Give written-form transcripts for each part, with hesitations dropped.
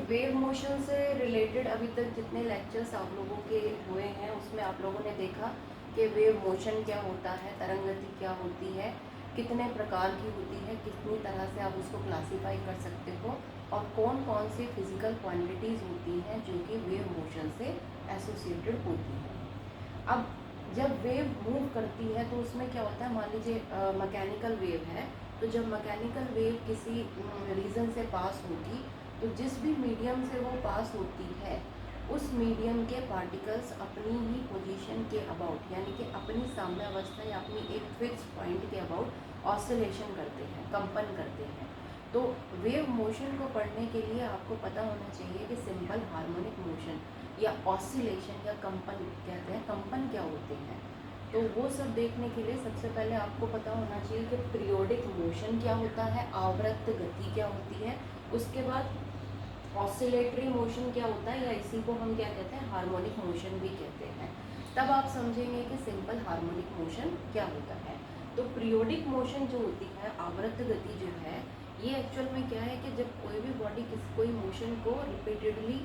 Wave motion से related अभी तक जितने लेक्चर्स आप लोगों के हुए हैं उसमें आप लोगों ने देखा कि वेव मोशन क्या होता है, तरंग गति क्या होती है, कितने प्रकार की होती है, कितनी तरह से आप उसको क्लासीफाई कर सकते हो और कौन कौन सी फिजिकल क्वांटिटीज़ होती हैं जो कि वेव मोशन से एसोसिएटेड होती हैं। अब जब वेव मूव करती है तो उसमें क्या होता है, मान लीजिए मैकेनिकल वेव है, तो जब मैकेनिकल वेव किसी रीजन से पास होगी तो जिस भी मीडियम से वो पास होती है उस मीडियम के पार्टिकल्स अपनी ही पोजीशन के अबाउट यानी कि अपनी साम्यावस्था या अपनी एक फिक्स पॉइंट के अबाउट ऑसिलेशन करते हैं, कंपन करते हैं। तो वेव मोशन को पढ़ने के लिए आपको पता होना चाहिए कि सिंपल हार्मोनिक मोशन या ऑसिलेशन या कंपन कहते हैं, कंपन क्या होते हैं। तो वो सब देखने के लिए सबसे पहले आपको पता होना चाहिए कि पीरियोडिक मोशन क्या होता है, आवर्त गति क्या होती है, उसके बाद ऑसिलेटरी मोशन क्या होता है या इसी को हम क्या कहते हैं, हार्मोनिक मोशन भी कहते हैं। तब आप समझेंगे कि सिंपल हार्मोनिक मोशन क्या होता है। तो पीरियोडिक मोशन जो होती है, आवर्त गति जो है, ये एक्चुअल में क्या है कि जब कोई भी बॉडी कोई मोशन को रिपीटेडली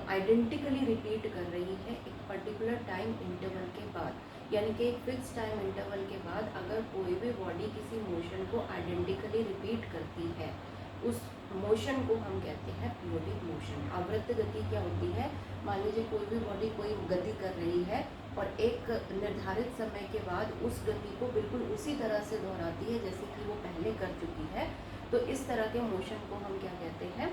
आइडेंटिकली रिपीट कर रही है एक पर्टिकुलर टाइम इंटरवल के बाद, यानी कि एक फिक्स टाइम इंटरवल के बाद अगर कोई भी बॉडी किसी मोशन को आइडेंटिकली रिपीट करती है, उस मोशन को हम कहते हैं पीरियोडिक मोशन। आवर्त गति क्या होती है, मान लीजिए कोई भी बॉडी कोई गति कर रही है और एक निर्धारित समय के बाद उस गति को बिल्कुल उसी तरह से दोहराती है जैसे कि वो पहले कर चुकी है, तो इस तरह के मोशन को हम क्या कहते हैं,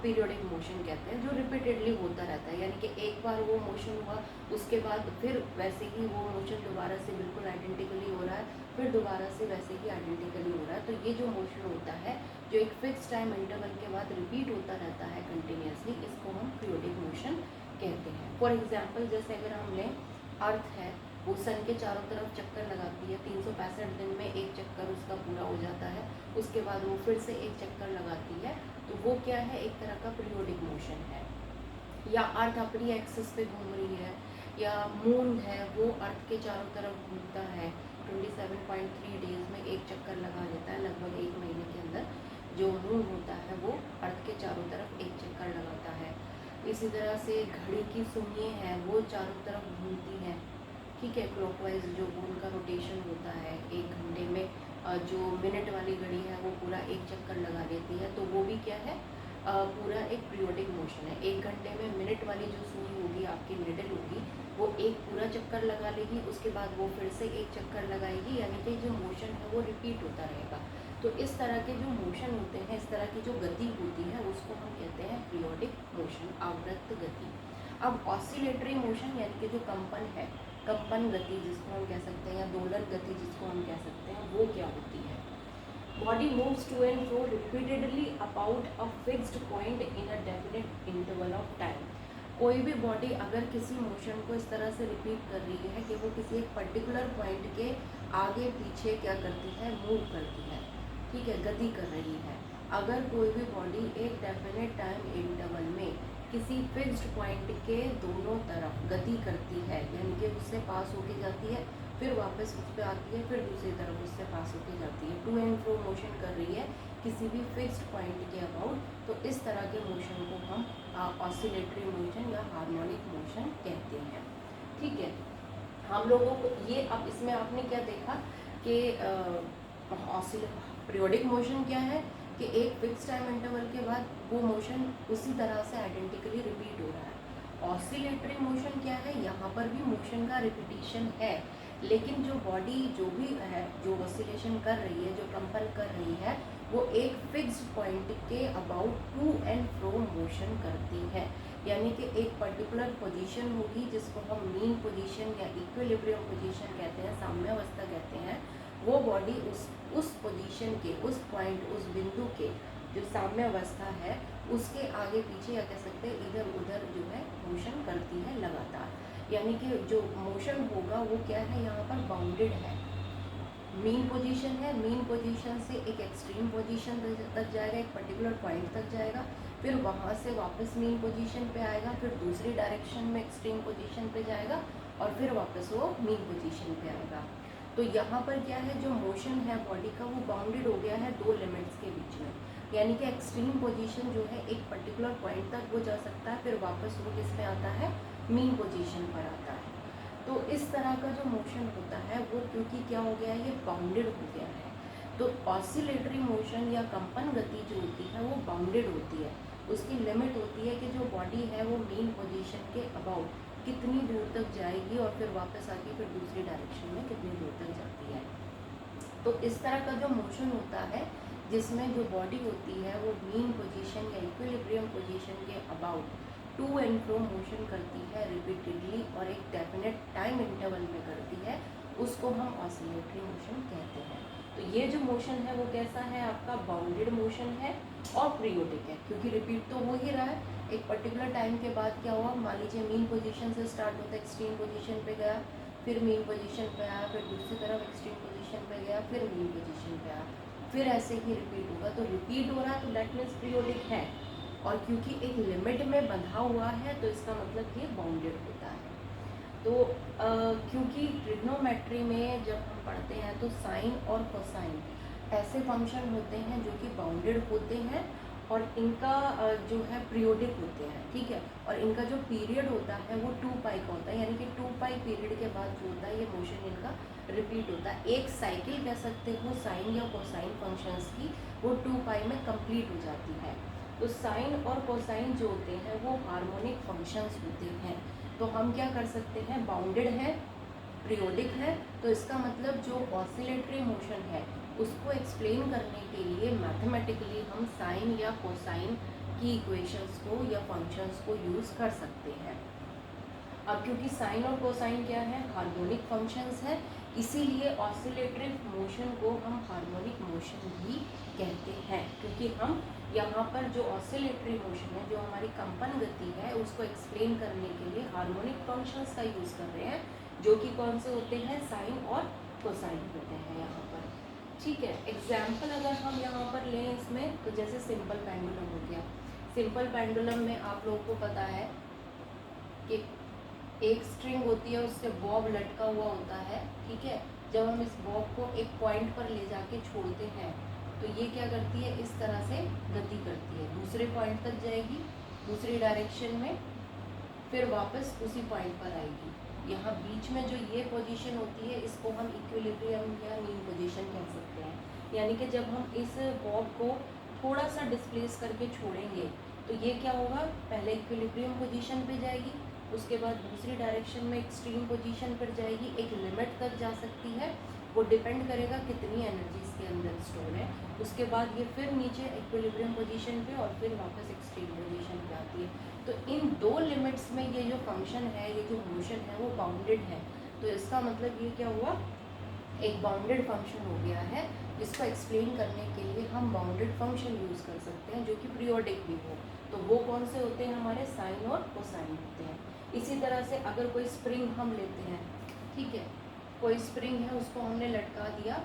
पीरियोडिक मोशन कहते हैं, जो रिपीटेडली होता रहता है। यानी कि एक बार वो मोशन हुआ, उसके बाद फिर वैसे ही वो मोशन दोबारा से बिल्कुल आइडेंटिकली हो रहा है, फिर दोबारा से वैसे ही आइडेंटिकली हो रहा है। तो ये जो मोशन होता है जो एक फिक्स टाइम इंटरवल के बाद रिपीट होता रहता है कंटिन्यूसली, इसको हम पीरियोडिक मोशन कहते हैं। फॉर एग्जाम्पल जैसे अगर हम लें, अर्थ है, वो सन के चारों तरफ चक्कर लगाती है, 365 दिन में एक चक्कर उसका पूरा हो जाता है, उसके बाद वो फिर से एक चक्कर लगाती है, तो वो क्या है, एक तरह का पीरियोडिक मोशन है। या अर्थ अपनी एक्सिस पे घूम रही है, या मून है वो अर्थ के चारों तरफ घूमता है, 27.3 डेज में एक चक्कर लगा लेता है, लगभग एक महीने के अंदर जो मून होता है वो अर्थ के चारों तरफ एक चक्कर लगाता है। इसी तरह से घड़ी की सुइयां हैं वो चारों तरफ घूमती हैं, ठीक है, क्लॉकवाइज जो उनका रोटेशन होता है। एक घंटे में जो मिनट वाली घड़ी है वो पूरा एक चक्कर लगा देती है, तो वो भी क्या है, पूरा एक पीरियोडिक मोशन है। एक घंटे में मिनट वाली जो सुई होगी आपकी निडल होगी वो एक पूरा चक्कर लगा लेगी, उसके बाद वो फिर से एक चक्कर लगाएगी, यानी कि जो मोशन है वो रिपीट होता रहेगा। तो इस तरह के जो मोशन होते हैं, इस तरह की जो गति होती है उसको हम कहते हैं पीरियोडिक मोशन, आवर्त गति। अब ऑसिलेटरी मोशन यानी कि जो कंपन है, कंपन गति जिसको हम कह सकते हैं, या दोलन गति जिसको हम कह सकते हैं, वो क्या होती है। Body moves to and fro repeatedly about a fixed point in a definite interval of time. कोई भी बॉडी अगर किसी मोशन को इस तरह से रिपीट कर रही है कि वो किसी एक पर्टिकुलर पॉइंट के आगे पीछे क्या करती है, मूव करती है, ठीक है, गति कर रही है। अगर कोई भी बॉडी एक डेफिनेट टाइम इंटरवल में किसी फिक्स्ड पॉइंट के दोनों तरफ गति करती है, यानी कि उससे पास होके जाती है, फिर वापस उस पर आती है, फिर दूसरी तरफ उससे पास होके जाती है, टू एंड फ्रो मोशन कर रही है किसी भी फिक्स्ड पॉइंट के अबाउट, तो इस तरह के मोशन को हम ऑसिलेटरी मोशन या हार्मोनिक मोशन कहते हैं, ठीक है। हम लोगों को ये, अब इसमें आपने क्या देखा कि पीरियोडिक मोशन क्या है कि एक फिक्स टाइम इंटरवल के बाद वो मोशन उसी तरह से आइडेंटिकली रिपीट हो रहा है। ऑसिलेटरी मोशन क्या है, यहाँ पर भी मोशन का रिपीटिशन है, लेकिन जो बॉडी जो भी है, जो ऑसिलेशन कर रही है, जो कंपन कर रही है, वो एक फिक्स्ड पॉइंट के about to and fro motion करती है। यानी कि एक पर्टिकुलर पोजीशन होगी जिसको हम मीन पोजीशन या इक्विलिब्रियम पोजीशन कहते हैं, साम्यावस्था कहते हैं। वो बॉडी उस पोजीशन के, उस पॉइंट, उस बिंदु के जो साम्यावस्था है उसके आगे पीछे या कह सकते हैं इधर उधर जो है मोशन करती है लगातार। यानी कि जो मोशन होगा वो क्या है, यहाँ पर बाउंडेड है। मीन पोजीशन है, मीन पोजीशन से एक एक्सट्रीम पोजीशन तक जाएगा, एक पर्टिकुलर पॉइंट तक जाएगा, फिर वहाँ से वापस मीन पोजीशन पे आएगा, फिर दूसरी डायरेक्शन में एक्सट्रीम पोजीशन पे जाएगा और फिर वापस वो मीन पोजीशन पे आएगा। तो यहाँ पर क्या है, जो मोशन है बॉडी का वो बाउंडेड हो गया है दो लिमिट्स के बीच में। यानी कि एक्सट्रीम पोजीशन जो है एक पर्टिकुलर पॉइंट तक वो जा सकता है, फिर वापस वो किस में आता है, मीन पोजीशन पर आता है। तो इस तरह का जो मोशन होता है वो क्योंकि क्या हो गया है, ये बाउंडेड हो गया है। तो ऑसिलेटरी मोशन या कंपन गति जो होती है वो बाउंडेड होती है, उसकी लिमिट होती है कि जो बॉडी है वो मेन पोजीशन के अबाउट कितनी दूर तक जाएगी और फिर वापस आके फिर दूसरी डायरेक्शन में कितनी दूर तक जाती है। तो इस तरह का जो मोशन होता है जिसमें जो बॉडी होती है वो मेन पोजीशन या इक्विलिब्रियम पोजीशन के about to and fro motion करती है रिपीटेडली और एक डेफिनेट टाइम इंटरवल में करती है, उसको हम ऑसिलेटरी मोशन कहते हैं। तो ये जो मोशन है वो कैसा है, आपका बाउंडेड मोशन है और पीरियोडिक है, क्योंकि रिपीट तो हो ही रहा है। एक पर्टिकुलर टाइम के बाद क्या हुआ, मान लीजिए मीन पोजीशन से स्टार्ट होता है, एक्सट्रीम पोजीशन पे गया, फिर मीन पोजीशन पे आया, फिर दूसरी तरफ एक्सट्रीम पोजीशन पे गया, फिर मीन पोजीशन पे आया, फिर ऐसे ही रिपीट होगा। तो रिपीट हो रहा है तो दैट मीन्स पीरियोडिक है, और क्योंकि एक लिमिट में बंधा हुआ है तो इसका मतलब ये बाउंडेड होता है। तो क्योंकि ट्रिग्नोमेट्री में जब हम पढ़ते हैं तो साइन और कोसाइन ऐसे फंक्शन होते हैं जो कि बाउंडेड होते हैं और इनका जो है पीरियोडिक होते हैं, ठीक है। और इनका जो पीरियड होता है वो 2 पाई का होता है, यानी कि 2 पाई पीरियड के बाद जो होता है ये मोशन इनका रिपीट होता है। एक साइकिल कह सकते हो साइन या कोसाइन फंक्शंस की, वो 2 पाई में कंप्लीट हो जाती है। तो साइन और कोसाइन जो होते हैं वो हार्मोनिक फंक्शंस होते हैं। तो हम क्या कर सकते हैं, बाउंडेड है, पीरियोडिक है, तो इसका मतलब जो ऑसिलेटरी मोशन है उसको एक्सप्लेन करने के लिए मैथमेटिकली हम साइन या कोसाइन की इक्वेशंस को या फंक्शंस को यूज़ कर सकते हैं। अब क्योंकि साइन और कोसाइन क्या है, हार्मोनिक फंक्शंस है, इसीलिए ऑसिलेटरी मोशन को हम हार्मोनिक मोशन भी कहते हैं, क्योंकि हम यहाँ पर जो ऑसिलेटरी मोशन है, जो हमारी कंपन गति है, उसको एक्सप्लेन करने के लिए हार्मोनिक फंक्शंस का यूज़ कर रहे हैं, जो कि कौन से होते हैं, साइन और कोसाइन होते हैं यहाँ पर, ठीक है। एग्जाम्पल अगर हम यहाँ पर लें इसमें, तो जैसे सिंपल पेंडुलम हो गया। सिंपल पेंडुलम में आप लोगों को पता है कि एक स्ट्रिंग होती है, उससे बॉब लटका हुआ होता है, ठीक है। जब हम इस बॉब को एक पॉइंट पर ले जाके छोड़ते हैं तो ये क्या करती है, इस तरह से गति करती है, दूसरे पॉइंट तक जाएगी दूसरी डायरेक्शन में, फिर वापस उसी पॉइंट पर आएगी। यहाँ बीच में जो ये पोजीशन होती है इसको हम इक्विलिब्रियम या मीन पोजीशन कह सकते हैं। यानी कि जब हम इस बॉब को थोड़ा सा डिस्प्लेस करके छोड़ेंगे तो ये क्या होगा, पहले इक्विलिब्रियम पोजीशन पे जाएगी, उसके बाद दूसरी डायरेक्शन में एक्सट्रीम पोजीशन पर जाएगी, एक लिमिट तक जा सकती है, वो डिपेंड करेगा कितनी एनर्जी इसके अंदर स्टोर है। उसके बाद ये फिर नीचे इक्विलिब्रियम पोजीशन पे और फिर वापस एक्सट्रीम पोजीशन पे आती है। तो इन दो लिमिट्स में ये जो फंक्शन है, ये जो मोशन है वो बाउंडेड है। तो इसका मतलब ये क्या हुआ, एक बाउंडेड फंक्शन हो गया है, जिसको एक्सप्लेन करने के लिए हम बाउंडेड फंक्शन यूज़ कर सकते हैं जो कि पीरियोडिक भी हो। तो वो कौन से होते हैं, हमारे साइन और कोसाइन होते हैं। इसी तरह से अगर कोई स्प्रिंग हम लेते हैं, ठीक है, कोई स्प्रिंग है, उसको हमने लटका दिया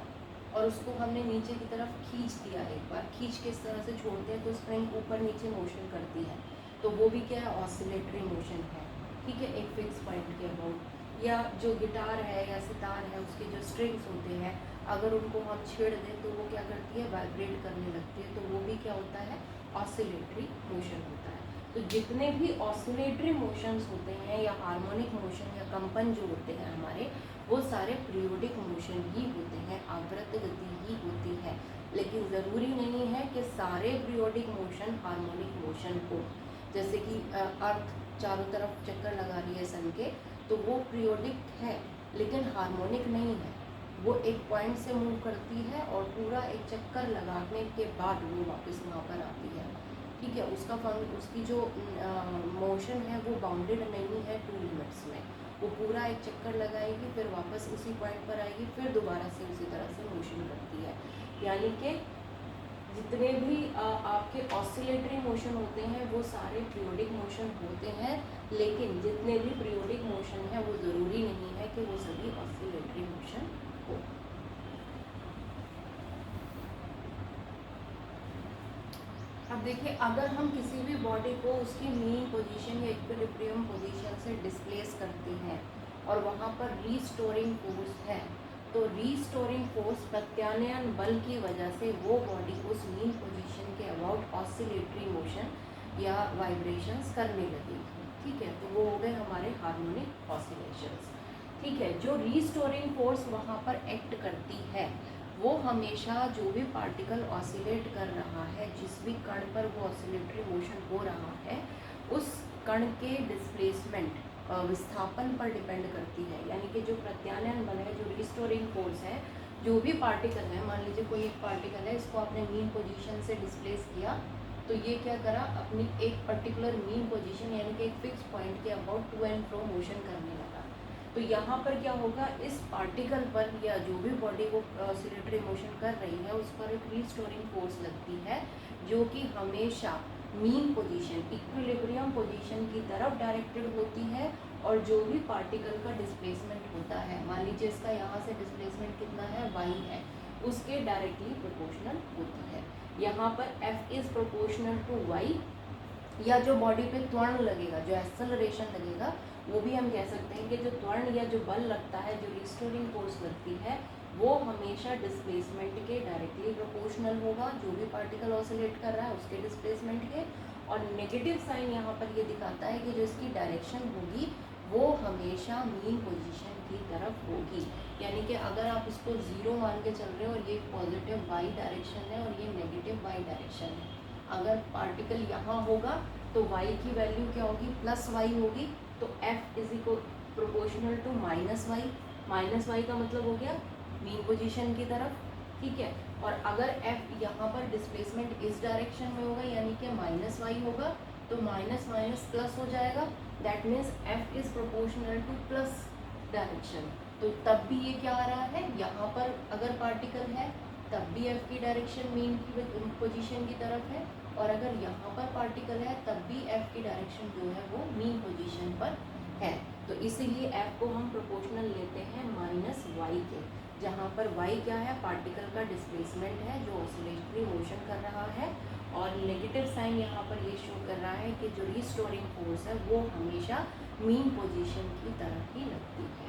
और उसको हमने नीचे की तरफ खींच दिया, एक बार खींच के इस तरह से छोड़ते हैं तो स्प्रिंग ऊपर नीचे मोशन करती है, तो वो भी क्या है, ऑसिलेटरी मोशन है, ठीक है, एक फिक्स पॉइंट के अबाउट। या जो गिटार है या सितार है, उसके जो स्ट्रिंग्स होते हैं, अगर उनको हम छेड़ दें तो वो क्या करती है, वाइब्रेट करने लगती है, तो वो भी क्या होता है, ऑसिलेटरी मोशन होता है। तो जितने भी ऑसिलेटरी मोशंस होते हैं या हार्मोनिक मोशन या कंपन जो होते हैं हमारे, वो सारे पीरियोडिक मोशन ही होते हैं, आवर्त गति ही होती है। लेकिन ज़रूरी नहीं है कि सारे पीरियोडिक मोशन हार्मोनिक मोशन हो। जैसे कि अर्थ चारों तरफ चक्कर लगा रही है सन के, तो वो पीरियोडिक है लेकिन हार्मोनिक नहीं है, वो एक पॉइंट से मूव करती है और पूरा एक चक्कर लगाने के बाद वो वापस वहाँ पर आती है, ठीक है। उसकी जो मोशन है वो बाउंडेड नहीं है टू लिमिट्स में, वो पूरा एक चक्कर लगाएगी, फिर वापस उसी पॉइंट पर आएगी, फिर दोबारा से उसी तरह से मोशन करती है। यानी कि जितने भी आपके ऑसिलेटरी मोशन होते हैं वो सारे पीरियोडिक मोशन होते हैं, लेकिन जितने भी पीरियोडिक मोशन है वो ज़रूरी नहीं है कि वो सभी ऑसिलेटरी मोशन हो। अब देखिए, अगर हम किसी भी बॉडी को उसकी मीन पोजीशन या इक्विलिब्रियम पोजीशन से डिस्प्लेस करते हैं और वहाँ पर रीस्टोरिंग फोर्स है, तो रीस्टोरिंग फोर्स प्रत्यानयन बल की वजह से वो बॉडी उस मीन पोजीशन के अबाउट ऑसिलेटरी मोशन या वाइब्रेशंस करने लगेगी। ठीक है, तो वो हो गए हमारे हार्मोनिक ऑसिलेशंस। ठीक है, जो रीस्टोरिंग फोर्स वहाँ पर एक्ट करती है वो हमेशा जो भी पार्टिकल ऑसिलेट कर रहा है, जिस भी कण पर वो ऑसिलेटरी मोशन हो रहा है, उस कण के डिस्प्लेसमेंट विस्थापन पर डिपेंड करती है। यानी कि जो प्रत्यानयन बल है, जो रिस्टोरिंग फोर्स है, जो भी पार्टिकल है, मान लीजिए कोई एक पार्टिकल है, इसको आपने मीन पोजीशन से डिस्प्लेस किया, तो ये क्या करा, अपनी एक पर्टिकुलर मीन पोजीशन यानी कि एक फिक्स पॉइंट के about to and fro motion करने लगा। तो यहाँ पर क्या होगा, इस पार्टिकल पर या जो भी बॉडी को ऑसिलेटरी मोशन कर रही है उस पर एक रीस्टोरिंग फोर्स लगती है, जो कि हमेशा मीन पोजीशन, इक्विलिब्रियम पोजीशन की तरफ डायरेक्टेड होती है। और जो भी पार्टिकल का डिस्प्लेसमेंट होता है, मान लीजिए इसका यहाँ से डिस्प्लेसमेंट कितना है, y है, उसके डायरेक्टली प्रोपोर्शनल होती है। यहाँ पर F is proportional to y, या जो बॉडी पे त्वरण लगेगा, जो एक्सेलरेशन लगेगा, वो भी हम कह सकते हैं कि जो त्वरण या जो बल लगता है, जो रिस्टोरिंग फोर्स लगती है, वो हमेशा डिस्प्लेसमेंट के डायरेक्टली प्रोपोर्शनल होगा, जो भी पार्टिकल ऑसिलेट कर रहा है उसके डिस्प्लेसमेंट के। और नेगेटिव साइन यहाँ पर ये दिखाता है कि जो इसकी डायरेक्शन होगी वो हमेशा मीन पोजीशन की तरफ होगी। यानी कि अगर आप इसको ज़ीरो मान के चल रहे हो और ये पॉजिटिव वाई डायरेक्शन है और ये नेगेटिव वाई डायरेक्शन है, अगर पार्टिकल यहाँ होगा तो y की वैल्यू क्या होगी, प्लस वाई होगी। तो f is equal proportional to minus y का मतलब हो गया मीन पोजीशन की तरफ। ठीक है, और अगर f यहाँ पर डिस्प्लेसमेंट इस डायरेक्शन में होगा यानी कि माइनस वाई होगा, तो माइनस माइनस प्लस हो जाएगा, that means f is proportional two plus direction. तो तब भी ये क्या आ रहा है, यहाँ पर अगर पार्टिकल है तब भी f की डायरेक्शन मीन की पोजीशन की तरफ है, और अगर यहाँ पर पार्टिकल है तब भी f की डायरेक्शन जो है वो मीन पोजीशन पर है। तो इसीलिए f को हम प्रोपोर्शनल लेते हैं माइनस वाई के, जहाँ पर y क्या है, पार्टिकल का डिस्प्लेसमेंट है जो ऑसिलेटरी मोशन कर रहा है। और नेगेटिव साइन यहाँ पर ये शो कर रहा है कि जो रिस्टोरिंग फोर्स है वो हमेशा मीन पोजीशन की तरफ ही लगती है।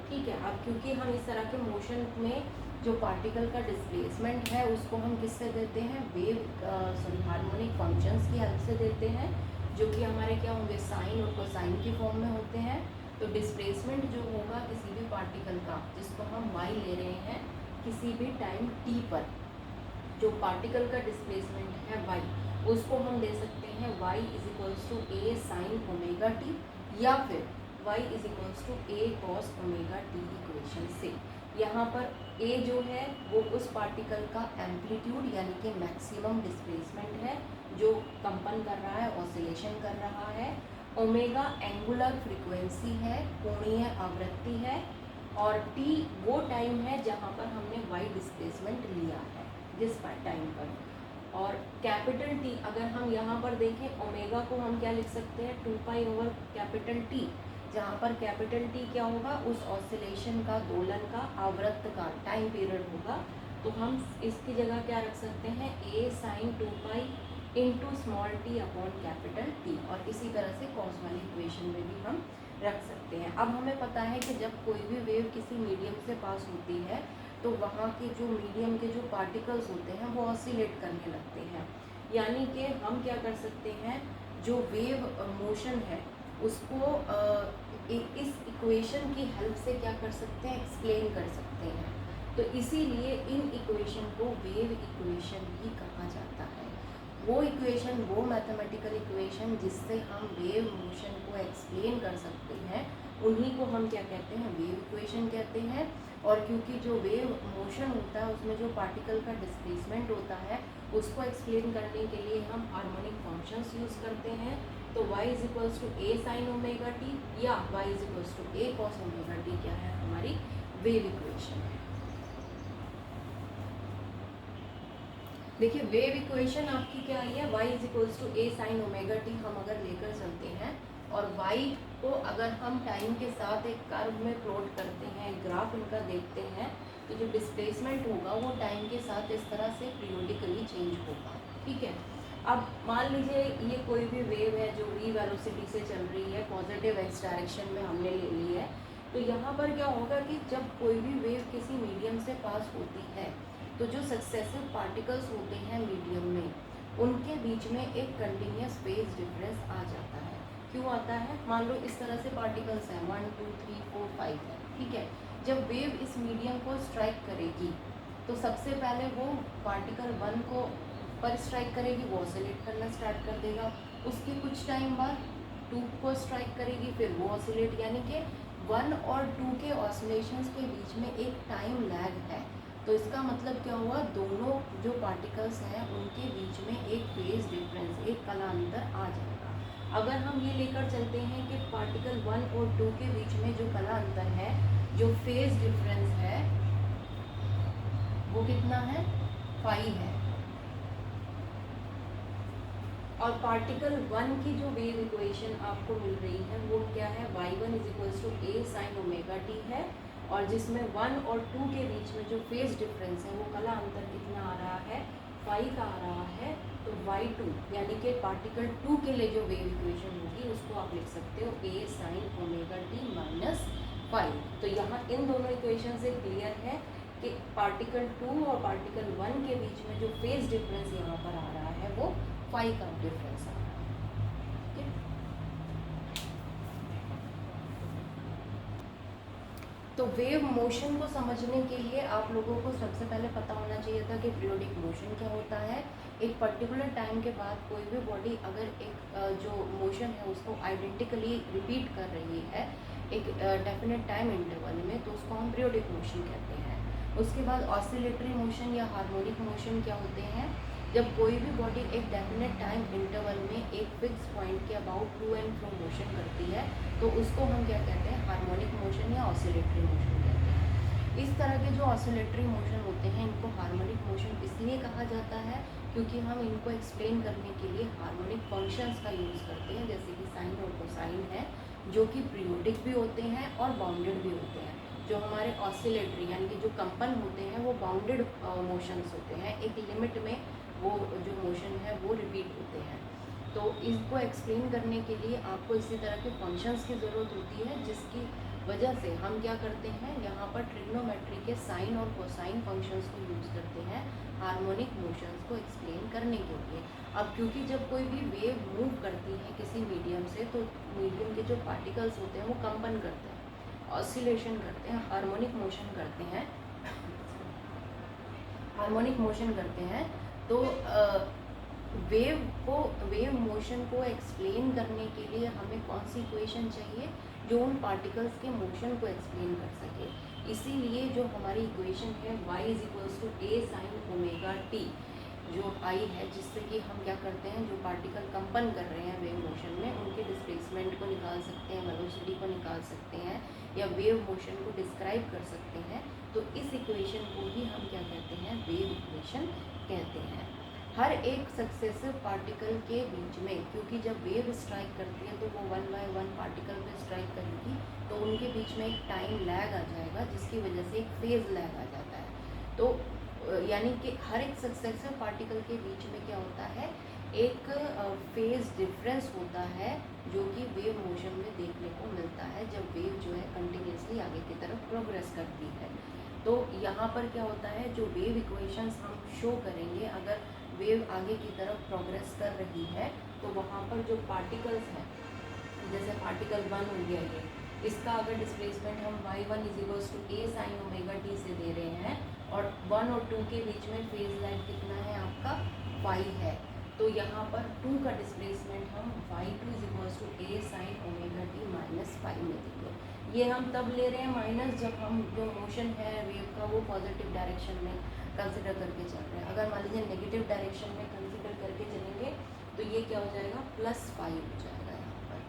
ठीक है, अब क्योंकि हम इस तरह के मोशन में जो पार्टिकल का डिस्प्लेसमेंट है उसको हम किससे देते हैं, हार्मोनिक फंक्शंस की हेल्प से देते हैं, जो कि हमारे क्या होंगे, साइन और कोसाइन की फॉर्म में होते हैं। तो डिस्प्लेसमेंट जो होगा किसी भी पार्टिकल का, जिसको हम y ले रहे हैं, किसी भी टाइम t पर जो पार्टिकल का डिस्प्लेसमेंट है y, उसको हम दे सकते हैं y is equals to a sine omega t, या फिर y is equals to a cos omega t equation से। यहाँ पर a जो है वो उस पार्टिकल का एम्पलीट्यूड यानी कि मैक्सिमम डिस्प्लेसमेंट है जो कंपन कर रहा है, ऑसिलेशन कर रहा है। ओमेगा एंगुलर फ्रीक्वेंसी है, कोणीय आवृत्ति है, और t वो टाइम है जहाँ पर हमने y डिस्प्लेसमेंट लिया है, जिस टाइम पर। और कैपिटल T अगर हम यहाँ पर देखें, ओमेगा को हम क्या लिख सकते हैं, 2 पाई ओवर कैपिटल T, जहाँ पर कैपिटल T क्या होगा, उस ऑसिलेशन का, दोलन का, आवृत्त का टाइम पीरियड होगा। तो हम इसकी जगह क्या रख सकते हैं, a sine 2 pi into small t upon capital T, और इसी तरह से कॉस वाली इक्वेशन में भी हम रख सकते हैं। अब हमें पता है कि जब कोई भी वेव किसी मीडियम से पास होती है तो वहाँ के जो मीडियम के जो पार्टिकल्स होते हैं वो ऑसिलेट करने लगते हैं। यानी कि हम क्या कर सकते हैं, जो वेव मोशन है उसको इस इक्वेशन की हेल्प से क्या कर सकते हैं, एक्सप्लेन कर सकते हैं। तो इसीलिए इन इक्वेशन को वेव इक्वेशन भी कहा जाता है। वो इक्वेशन, वो मैथमेटिकल इक्वेशन जिससे हम वेव मोशन को एक्सप्लेन कर सकते हैं, उन्हीं को हम क्या कहते हैं, वेव इक्वेशन कहते हैं। और क्योंकि जो वेव मोशन होता है उसमें जो पार्टिकल का डिस्प्लेसमेंट होता है उसको एक्सप्लेन करने के लिए हम हार्मोनिक फंक्शंस यूज़ करते हैं। तो y is equals to a sine omega t या y is equals to a cos omega t क्या है, हमारी वेव इक्वेशन है। देखिए वेव इक्वेशन आपकी क्या आई है, y is equals to a sine omega t हम अगर लेकर चलते हैं, और y को अगर हम टाइम के साथ एक कर्व में प्लॉट करते हैं, ग्राफ इनका देखते हैं, तो जो डिस्प्लेसमेंट होगा वो टाइम के साथ इस तरह से पीरियोडिकली चेंज होगा। ठीक है, अब मान लीजिए ये कोई भी वेव है जो v वेलोसिटी से चल रही है, पॉजिटिव x डायरेक्शन में हमने ले ली है, तो यहाँ पर क्या होगा कि जब कोई भी वेव किसी मीडियम से पास होती है तो जो सक्सेसिव पार्टिकल्स होते हैं मीडियम में, उनके बीच में एक कंटिन्यूस फेज डिफरेंस आ जाता है। क्यों आता है? मान लो इस तरह से पार्टिकल्स हैं 1 2 3 4 5 है, ठीक है। जब वेव इस मीडियम को स्ट्राइक करेगी तो सबसे पहले वो पार्टिकल 1 को पर स्ट्राइक करेगी, वो ऑसिलेट करना स्टार्ट कर देगा। उसके कुछ टाइम बाद 2 को स्ट्राइक करेगी, फिर वो ऑसिलेट, यानी कि 1 और 2 के ऑसिलेशंस के बीच में एक टाइम लैग है। तो इसका मतलब क्या हुआ, दोनों जो पार्टिकल्स हैं उनके बीच में एक फेज डिफरेंस, एक कलांतर आ जाएगा। अगर हम ये लेकर चलते हैं कि पार्टिकल 1 और 2 के बीच में जो कलांतर है, जो फेज डिफरेंस है, वो कितना है? 5 है। और पार्टिकल 1 की जो वेव इक्वेशन आपको मिल रही है वो क्या है? y1 = a sin omega t है, और जिसमें 1 और 2 के बीच में जो फेज डिफरेंस है वो कला अंतर कितना आ रहा है? 5 का आ रहा है। तो y2 यानी कि पार्टिकल 2 के लिए जो वेव इक्वेशन होगी उसको आप लिख सकते हो a sin ओमेगा t -5। तो यहाँ इन दोनों इक्वेशन से क्लियर है कि पार्टिकल 2 और पार्टिकल 1 के बीच में जो फेज डिफरेंस यहाँ पर आ रहा है वो 5 का डिफरेंस आ रहा है, ठीक है। तो वेव मोशन को समझने के लिए आप लोगों को सबसे पहले पता होना चाहिए था कि पीरियोडिक मोशन क्या होता है। एक पर्टिकुलर टाइम के बाद कोई भी बॉडी अगर एक जो मोशन है उसको आइडेंटिकली रिपीट कर रही है एक डेफिनेट टाइम इंटरवल में, तो उसको हम पीरियोडिक मोशन कहते हैं। उसके बाद ऑसिलेटरी मोशन या हार्मोनिक मोशन क्या होते हैं? जब कोई भी बॉडी एक डेफिनेट टाइम इंटरवल में एक फिक्स पॉइंट के about to and fro motion करती है तो उसको हम क्या कहते हैं? हार्मोनिक मोशन या ऑसिलेटरी मोशन कहते हैं। इस तरह के जो ऑसिलेटरी मोशन होते हैं इनको हार्मोनिक मोशन इसलिए कहा जाता है क्योंकि हम इनको एक्सप्लेन करने के लिए हार्मोनिक फंक्शंस का यूज़ करते हैं, जैसे कि साइन और कोसाइन है, जो कि पीरियोडिक भी होते हैं और बाउंडेड भी होते हैं। जो हमारे ऑसिलेटरी यानी कि जो कंपन होते हैं वो बाउंडेड मोशंस होते हैं, एक लिमिट में वो जो मोशन है वो रिपीट होते हैं। तो इसको एक्सप्लेन करने के लिए आपको इसी तरह के फंक्शंस की ज़रूरत होती है, जिसकी वजह से हम क्या करते हैं, यहाँ पर ट्रिग्नोमेट्री के साइन और कोसाइन फंक्शंस को यूज़ करते हैं हार्मोनिक मोशंस को एक्सप्लेन करने के लिए। अब क्योंकि जब कोई भी वेव मूव करती है किसी मीडियम से तो मीडियम के जो पार्टिकल्स होते हैं वो कंपन करते हैं, ऑसिलेशन करते हैं, हार्मोनिक मोशन करते हैं, हार्मोनिक मोशन करते हैं। तो वेव मोशन को एक्सप्लेन करने के लिए हमें कौन सी इक्वेशन चाहिए जो उन पार्टिकल्स के मोशन को एक्सप्लेन कर सके। इसीलिए जो हमारी इक्वेशन है y = a sin omega t जो आई है, जिससे कि हम क्या करते हैं, जो पार्टिकल कंपन कर रहे हैं वेव मोशन में उनके डिस्प्लेसमेंट को निकाल सकते हैं, वेलोसिटी को निकाल सकते हैं या वेव मोशन को डिस्क्राइब कर सकते हैं। तो इस इक्वेशन को ही हम क्या कहते हैं? वेव इक्वेशन कहते हैं। हर एक सक्सेसिव पार्टिकल के बीच में, क्योंकि जब वेव स्ट्राइक करती है तो वो 1 बाय 1 पार्टिकल पे स्ट्राइक करेगी तो उनके बीच में एक टाइम लैग आ जाएगा, जिसकी वजह से एक फेज लैग आ जाता है। तो यानी कि हर एक सक्सेसिव पार्टिकल के बीच में क्या होता है? एक फेज डिफरेंस होता है जो कि वेव मोशन में देखने को मिलता है जब वेव जो है कंटिन्यूसली आगे की तरफ प्रोग्रेस करती है। तो यहाँ पर क्या होता है, जो वेव इक्वेशंस हम शो करेंगे, अगर वेव आगे की तरफ प्रोग्रेस कर रही है तो वहाँ पर जो पार्टिकल्स हैं, जैसे पार्टिकल 1 हो गया ये, इसका अगर डिस्प्लेसमेंट हम y1 = a sin omega t से दे रहे हैं और 1 और 2 के बीच में फेज लाइन कितना है आपका? 5 है। तो यहाँ पर 2 का डिस्प्लेसमेंट हम y2 = a sin omega t -5 में देंगे। ये हम तब ले रहे हैं माइनस जब हम जो मोशन है वेव का वो पॉजिटिव डायरेक्शन में कंसिडर करके चल रहे हैं। अगर मान लीजिए नेगेटिव डायरेक्शन में कंसिडर करके चलेंगे तो ये क्या हो जाएगा? +5 हो जाएगा यहाँ पर।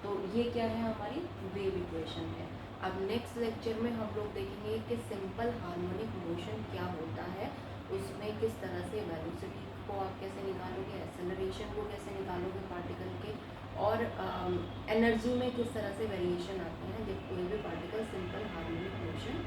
तो ये क्या है? हमारी वेव इक्वेशन है। अब नेक्स्ट लेक्चर में हम लोग देखेंगे कि सिंपल हार्मोनिक मोशन क्या होता है, उसमें किस तरह से वेलोसिटी को आप कैसे निकालोगे, एक्सेलरेशन को कैसे निकालोगे पार्टिकल के, और एनर्जी में किस तरह से वेरिएशन आते हैं जब कोई भी पार्टिकल सिंपल हार्मोनिक मोशन